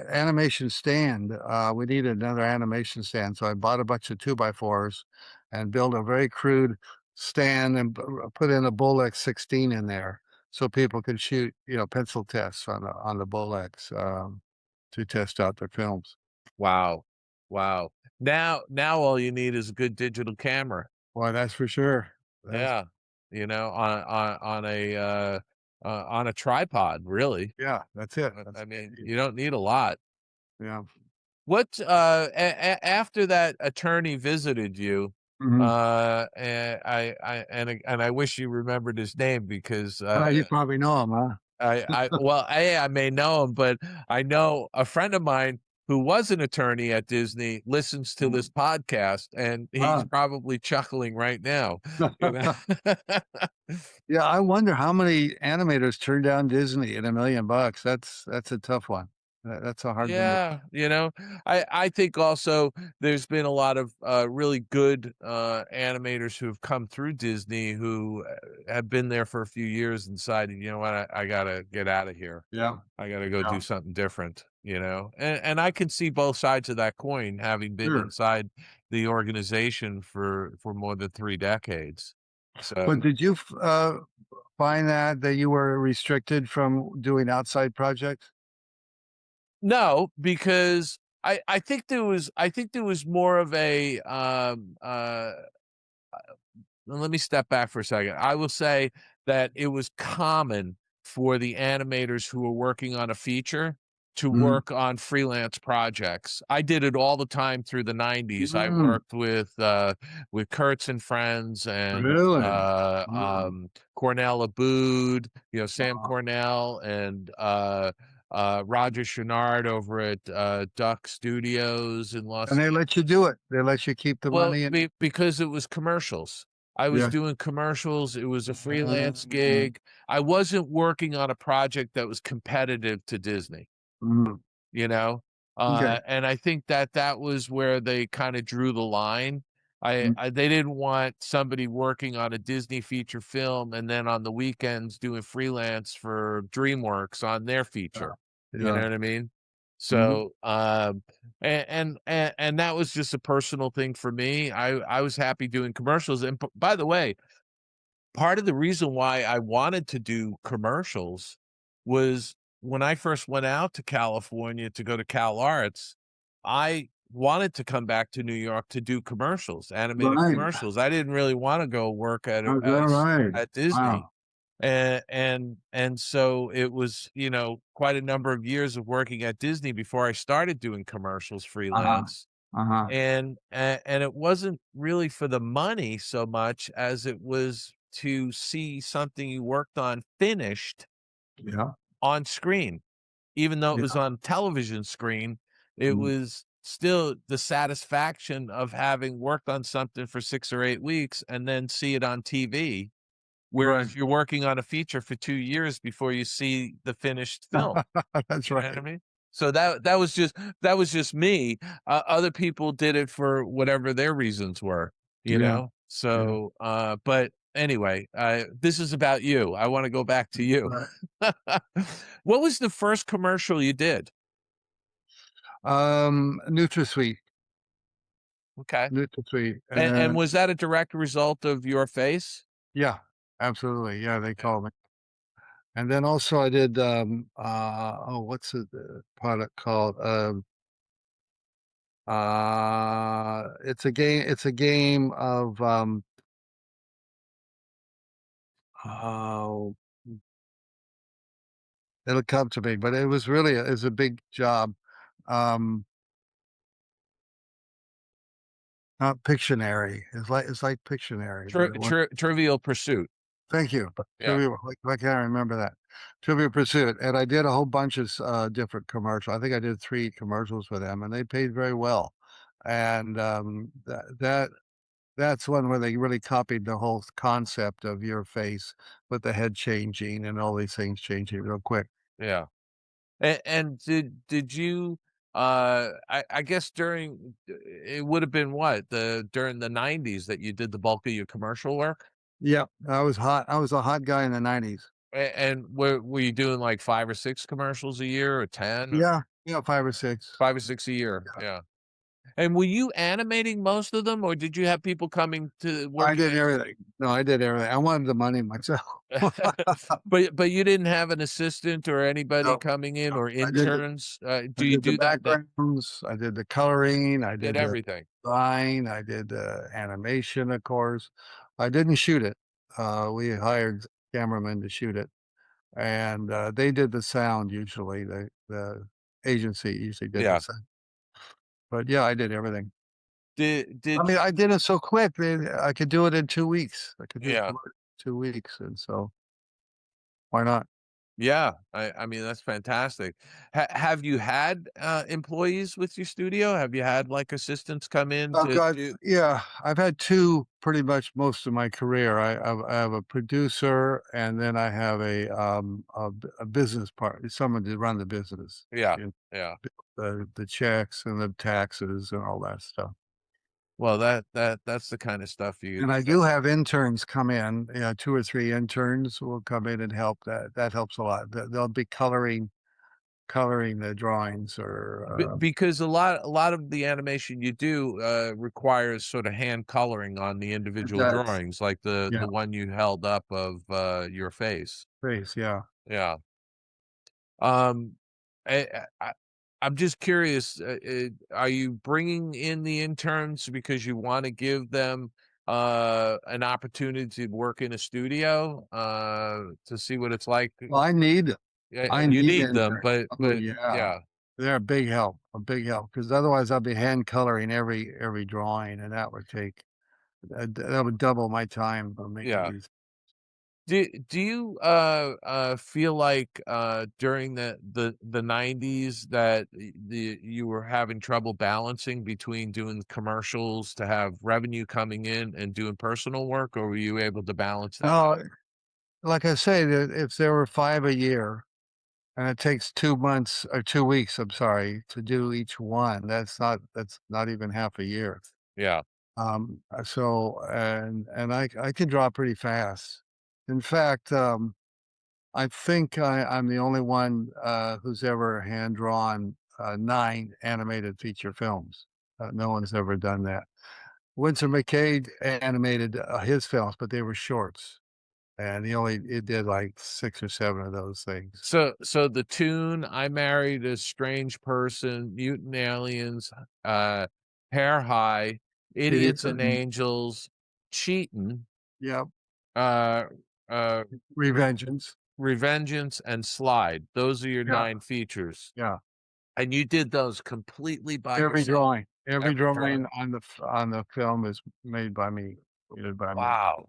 animation stand. We needed another animation stand, so I bought a bunch of 2x4s and built a very crude stand and put in a Bolex 16 in there so people could shoot, pencil tests on the Bolex to test out their films. Wow. Wow. Now all you need is a good digital camera. Boy, that's for sure. Yeah. On a tripod, really. Yeah, that's it. I mean, you don't need a lot. Yeah. What after that attorney visited you, Mhm. and I wish you remembered his name because You probably know him, huh? I may know him, but I know a friend of mine who was an attorney at Disney listens to this podcast, and he's probably chuckling right now. Yeah, I wonder how many animators turned down Disney at $1 million. That's a tough one. That's a hard one. Yeah, I think also there's been a lot of really good animators who have come through Disney who have been there for a few years and decided, you know what, I gotta get out of here. Yeah. I gotta go do something different, and I can see both sides of that coin, having been inside the organization for more than 3 decades. So, But did you find that you were restricted from doing outside projects? no, because I think there was more of a let me step back for a second. I will say that it was common for the animators who were working on a feature to work on freelance projects. I did it all the time through the 90s. I worked with Kurtz and Friends and Cornell Abood, Sam Cornell and Roger Chenard over at Duck Studios in Los And they let you do it. They let you keep the money. And because it was commercials. I was doing commercials. It was a freelance gig. I wasn't working on a project that was competitive to Disney, Okay. and I think that was where they kind of drew the line. They didn't want somebody working on a Disney feature film and then on the weekends doing freelance for DreamWorks on their feature. You know what I mean? So, and that was just a personal thing for me. I was happy doing commercials. And by the way, part of the reason why I wanted to do commercials was when I first went out to California to go to Cal Arts, I wanted to come back to New York to do commercials, animated Right. commercials. I didn't really want to go work at Is that right? at Disney. Wow. And so it was, quite a number of years of working at Disney before I started doing commercials Uh-huh. freelance. Uh-huh. And it wasn't really for the money so much as it was to see something you worked on finished Yeah. on screen. Even though it Yeah. was on television screen, it Mm. was still the satisfaction of having worked on something for 6 or 8 weeks and then see it on TV. Right. Whereas you're working on a feature for 2 years before you see the finished film. That's You know what I right. mean? So that was just me. Other people did it for whatever their reasons were, you Yeah. know? Yeah. So, but anyway, this is about you. I wanna go back to you. Right. What was the first commercial you did? NutraSweet. Okay. NutraSweet. And was that a direct result of your face? Yeah, absolutely. Yeah, they Yeah. called me. And then also I did, what's the product called? It's a game of, oh, it'll come to me, but it was really, it's a big job. Um, Not Pictionary. It's like Pictionary, but it was. Trivial Pursuit. Thank you. Yeah. Why can't I remember that? Trivial Pursuit, and I did a whole bunch of different commercials. I think I did 3 commercials for them, and they paid very well. And that's one where they really copied the whole concept of your face with the head changing and all these things changing real quick. Yeah. And did you I guess during it would have been what during the 90s that you did the bulk of your commercial work? Yeah, I was hot. I was a hot guy in the 90s. And were you doing like 5 or 6 commercials a year or 10 or Yeah, yeah, 5 or 6. 5 or 6 a year? Yeah. And were you animating most of them or did you have people coming to I work did everything. No, I did everything. I wanted the money myself. But you didn't have an assistant or anybody No, coming in or I did the interns? I Do you did the do that? backgrounds, I did the coloring, I Did did the everything. design, I did the animation, of course. I didn't shoot it. We hired cameramen to shoot it, and they did the sound usually. The agency usually did the Yeah. sound. But yeah, I did everything. Did I mean, I did it so quick, man, I could do it in 2 weeks. I could do a Yeah. commercial in 2 weeks, and so why not? Yeah, I mean, that's fantastic. Have you had, employees with your studio? Have you had, like, assistants come in I've to got do yeah, I've had 2 pretty much most of my career. I have a producer, and then I have a business partner, someone to run the business, Yeah, you know, yeah. the checks and the taxes and all that stuff. Well, that's the kinda stuff you And I do have interns come in, 2 or 3 interns will come in and help. That helps a lot. They'll be coloring the drawings or, because a lot of the animation you do, requires sorta hand coloring on the it individual does. drawings, like Yeah, the one you held up of, your face. face, yeah. Yeah. Um, I'm just curious, are you bringing in the interns because you wanna give them, an opportunity to work in a studio, to see what it's like? Well, I need Yeah, I you need need them, interns. Oh, but yeah. yeah, They're a big help, because otherwise I'll be hand coloring every drawing, and that would take that would double my time on making yeah. these. Do you, feel like, during the 90s that you were having trouble balancing between doing commercials to have revenue coming in and doing personal work, or were you able to balance that out? No, like I say, that if there were 5 a year, and it takes 2 months or 2 weeks, I'm sorry, to do each one, that's not even half a year. Yeah, And I can draw pretty fast. In fact, I think I'm the only one who's ever hand drawn 9 animated feature films. No one's ever done that. Winsor McCay animated his films, but they were shorts, and he did like 6 or 7 of those things. So the tune "I Married a Strange Person," Mutant Aliens, Hair High, Idiots and Angels, Cheatin'. Yep. Revengeance, and Slide. Those are your 9 features. Yeah. And you did those completely by Every yourself? every drawing on the film is made by me. Created by me. Wow.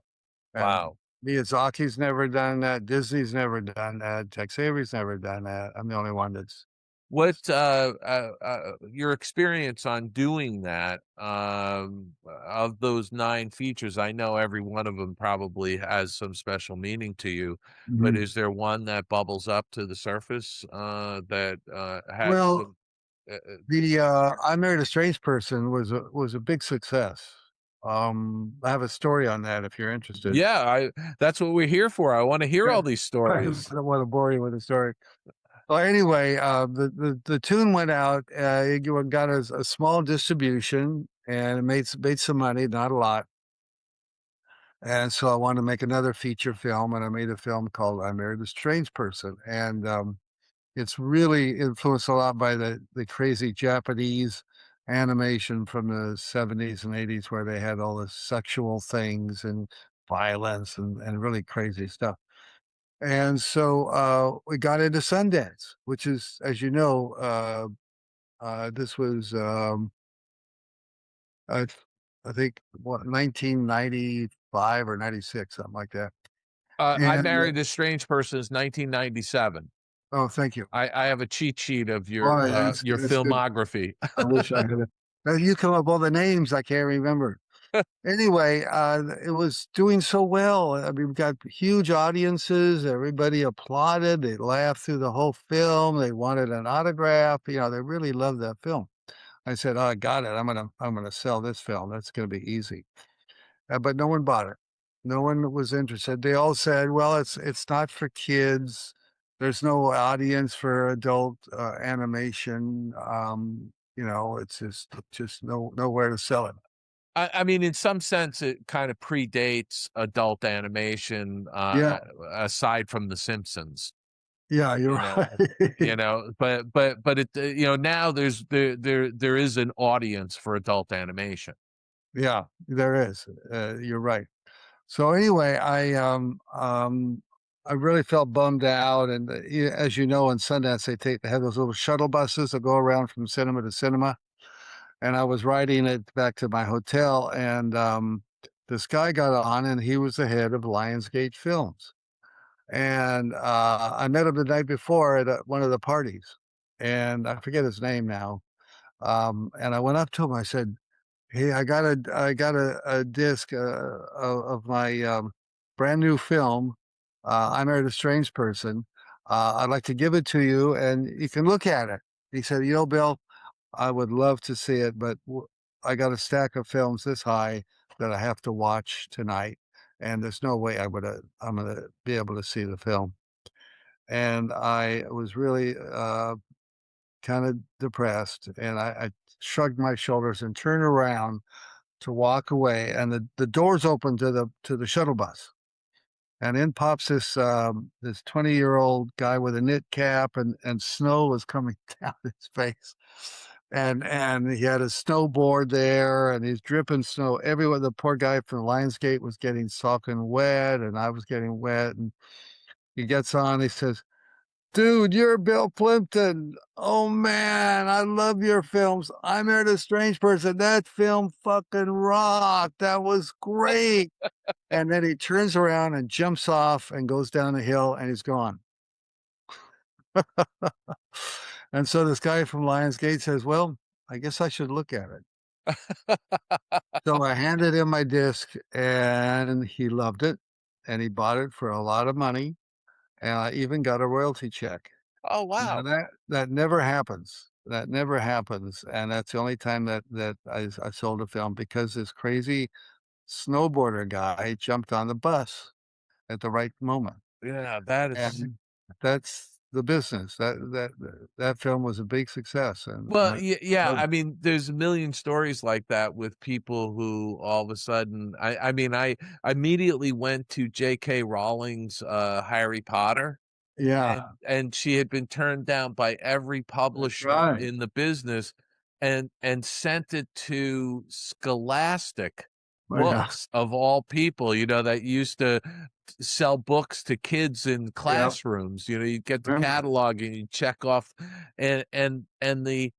Wow. Miyazaki's never done that. Disney's never done that. Tex Avery's never done that. I'm the only one that's. What your experience on doing that, of those 9 features? I know every one of them probably has some special meaning to you, but is there one that bubbles up to the surface that has Well, some, I Married a Strange Person was a big success. I have a story on that if you're interested. Yeah, that's what we're here for. I want to hear all these stories. I don't want to bore you with a story. Well, anyway, the tune went out. It got a small distribution, and it made some money, not a lot. And so I wanted to make another feature film, and I made a film called "I Married a Strange Person," and it's really influenced a lot by the crazy Japanese animation from the 70s and 80s, where they had all the sexual things and violence and really crazy stuff. And so we got into Sundance, which is, as you know, this was, I think, 1995 or 96, something like that. I Married a Strange Person is 1997. Oh, thank you. I have a cheat sheet of your That's filmography. I wish I could have. You come up with all the names, I can't remember. Anyway, it was doing so well. I mean, we got huge audiences. Everybody applauded. They laughed through the whole film. They wanted an autograph. They really loved that film. I said, "Oh, I got it. I'm gonna sell this film. That's gonna be easy." But no one bought it. No one was interested. They all said, "Well, it's not for kids. There's no audience for adult animation. It's just nowhere to sell it." I mean, in some sense, it kind of predates adult animation, aside from The Simpsons. Yeah, you're right. But it, now there is an audience for adult animation. Yeah, there is. You're right. So anyway, I really felt bummed out, and as you know, in Sundance they have those little shuttle buses that go around from cinema to cinema. And I was riding it back to my hotel, and this guy got on, and he was the head of Lionsgate Films. And I met him the night before at one of the parties, and I forget his name now. And I went up to him. I said, "Hey, I got a disc of my brand new film. I Married a Strange Person. I'd like to give it to you, and you can look at it." He said, "Bill, I would love to see it, but I got a stack of films this high that I have to watch tonight, and there's no way I'm gonna be able to see the film." And I was really kind of depressed, and I shrugged my shoulders and turned around to walk away, and the doors opened to the shuttle bus. And in pops this 20-year-old guy with a knit cap, and snow was coming down his face. And he had a snowboard there, and he's dripping snow everywhere. The poor guy from Lionsgate was getting soaking wet, and I was getting wet. And he gets on, he says, "Dude, you're Bill Plympton. Oh man, I love your films. I Married a Strange Person. That film fucking rocked. That was great." And then he turns around and jumps off and goes down the hill, and he's gone. And so this guy from Lionsgate says, "Well, I guess I should look at it." So I handed him my disc, and he loved it, and he bought it for a lot of money, and I even got a royalty check. Oh, wow. Now that never happens. That never happens, and that's the only time that I sold a film, because this crazy snowboarder guy jumped on the bus at the right moment. Yeah, that is. And that's the business. That film was a big success. And Well, yeah. I mean, there's a million stories like that with people who all of a sudden. I mean, I immediately went to J.K. Rowling's Harry Potter. Yeah. And she had been turned down by every publisher right. in the business, and sent it to Scholastic Books of all people, that used to sell books to kids in classrooms. You get the catalog and you check off, and the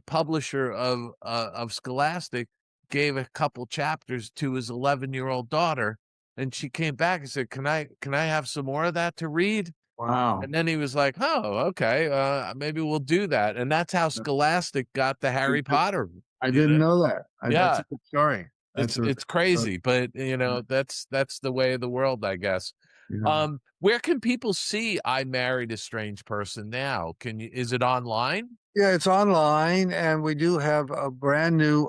publisher of Scholastic gave a couple chapters to his 11-year-old daughter, and she came back and said, "Can I have some more of that to read?" Wow. And then he was like, "Oh, okay, maybe we'll do that." And that's how Scholastic got the Harry Potter. I didn't know that. That's Yeah. a good story. It's crazy, but that's the way of the world, I guess. Where can people see I Married a Strange Person now? Is it online? Yeah, it's online, and we do have a brand new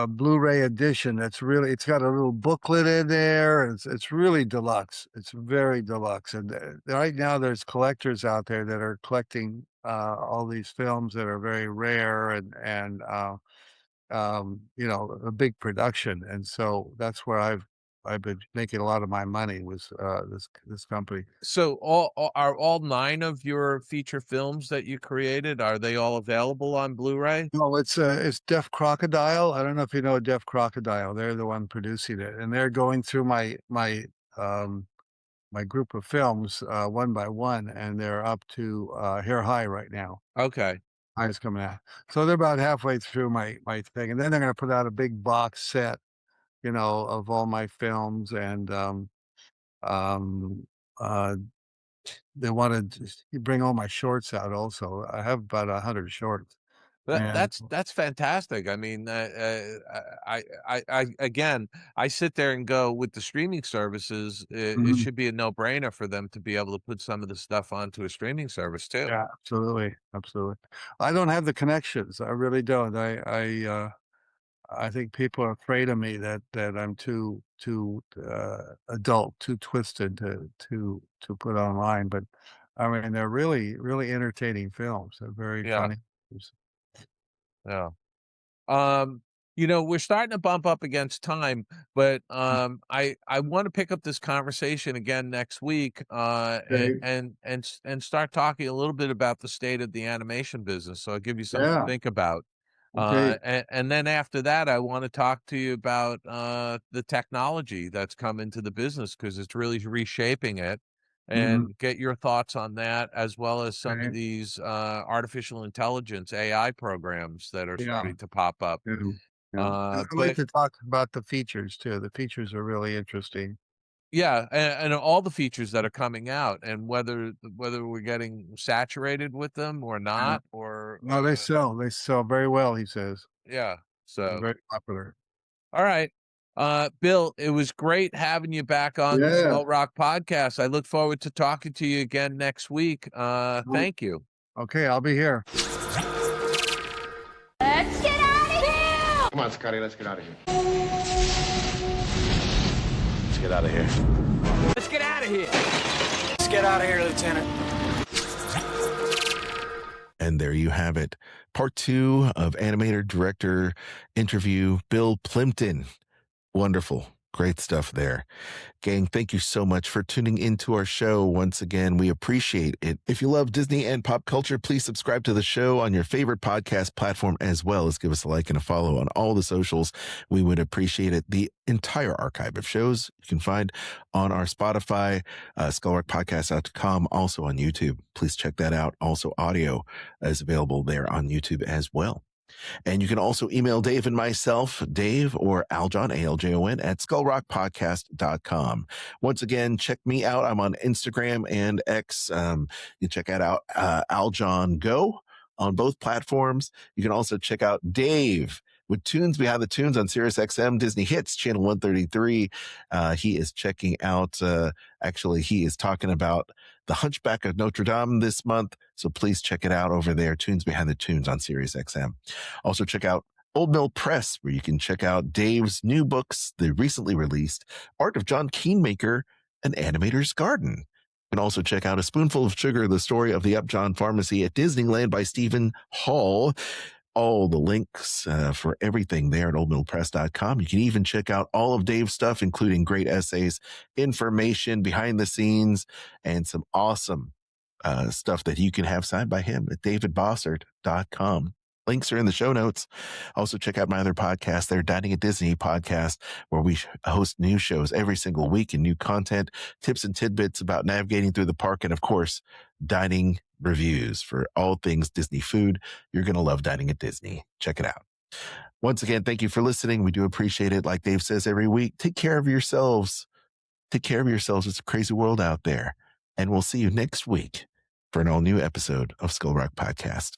Blu-ray edition. It's got a little booklet in there. It's really deluxe. It's very deluxe. And right now, there's collectors out there that are collecting all these films that are very rare and a big production. And so that's where I've been making a lot of my money with this company. So are all 9 of your feature films that you created, are they all available on Blu-ray? No, it's Deaf Crocodile. I don't know if you know Deaf Crocodile. They're the one producing it, and they're going through my group of films one by one, and they're up to Hair High right now. Okay. High's coming out, so they're about halfway through my thing, and then they're going to put out a big box set, of all my films, and they wanted to bring all my shorts out also. I have about 100 shorts. That's fantastic. I mean, again, I sit there and go, with the streaming services, it should be a no-brainer for them to be able to put some of the stuff onto a streaming service too. Yeah, absolutely. I don't have the connections. I really don't. I think people are afraid of me that I'm too adult, too twisted to put online. But I mean, they're really, really entertaining films. They're very funny. Yeah. We're starting to bump up against time, but I want to pick up this conversation again next week, and start talking a little bit about the state of the animation business. So I'll give you something to think about. And then after that, I want to talk to you about the technology that's come into the business, because it's really reshaping it, and get your thoughts on that, as well as some of these artificial intelligence AI programs that are starting to pop up. I'd like to talk about the features too. The features are really interesting. Yeah, and all the features that are coming out, and whether we're getting saturated with them or not, or no, they sell very well, he says. Yeah, so they're very popular. All right. Bill, it was great having you back on the Skull Rock podcast. I look forward to talking to you again next week. Thank you. Okay, I'll be here. Let's get out of here! Come on, Scotty, let's get out of here. Let's get out of here. Let's get out of here. Let's get out of here, Lieutenant. And there you have it. Part 2 of animator director interview, Bill Plympton. Wonderful. Great stuff there. Gang, thank you so much for tuning into our show. Once again, we appreciate it. If you love Disney and pop culture, please subscribe to the show on your favorite podcast platform, as well as give us a like and a follow on all the socials. We would appreciate it. The entire archive of shows you can find on our Spotify, skullrockpodcast.com, also on YouTube. Please check that out. Also, audio is available there on YouTube as well. And you can also email Dave and myself, Dave or Aljon, Aljon, at skullrockpodcast.com. Once again, check me out. I'm on Instagram and X. You check out Aljon Go on both platforms. You can also check out Dave with Tunes Behind the Tunes on Sirius XM Disney Hits, channel 133. He is checking out, he is talking about The Hunchback of Notre Dame this month. So please check it out over there, Tunes Behind the Tunes on Sirius XM. Also check out Old Mill Press, where you can check out Dave's new books, the recently released Art of John Keenmaker, An Animator's Garden. You can also check out A Spoonful of Sugar, the story of the Upjohn Pharmacy at Disneyland by Stephen Hall. All the links for everything there at oldmiddlepress.com. You can even check out all of Dave's stuff, including great essays, information, behind the scenes, and some awesome stuff that you can have signed by him at davidbossert.com. Links are in the show notes. Also, check out my other podcast there, Dining at Disney podcast, where we host new shows every single week and new content, tips and tidbits about navigating through the park, and of course, dining reviews for all things Disney food. You're going to love Dining at Disney. Check it out. Once again, thank you for listening. We do appreciate it. Like Dave says every week, take care of yourselves. Take care of yourselves. It's a crazy world out there. And we'll see you next week for an all new episode of Skull Rock Podcast.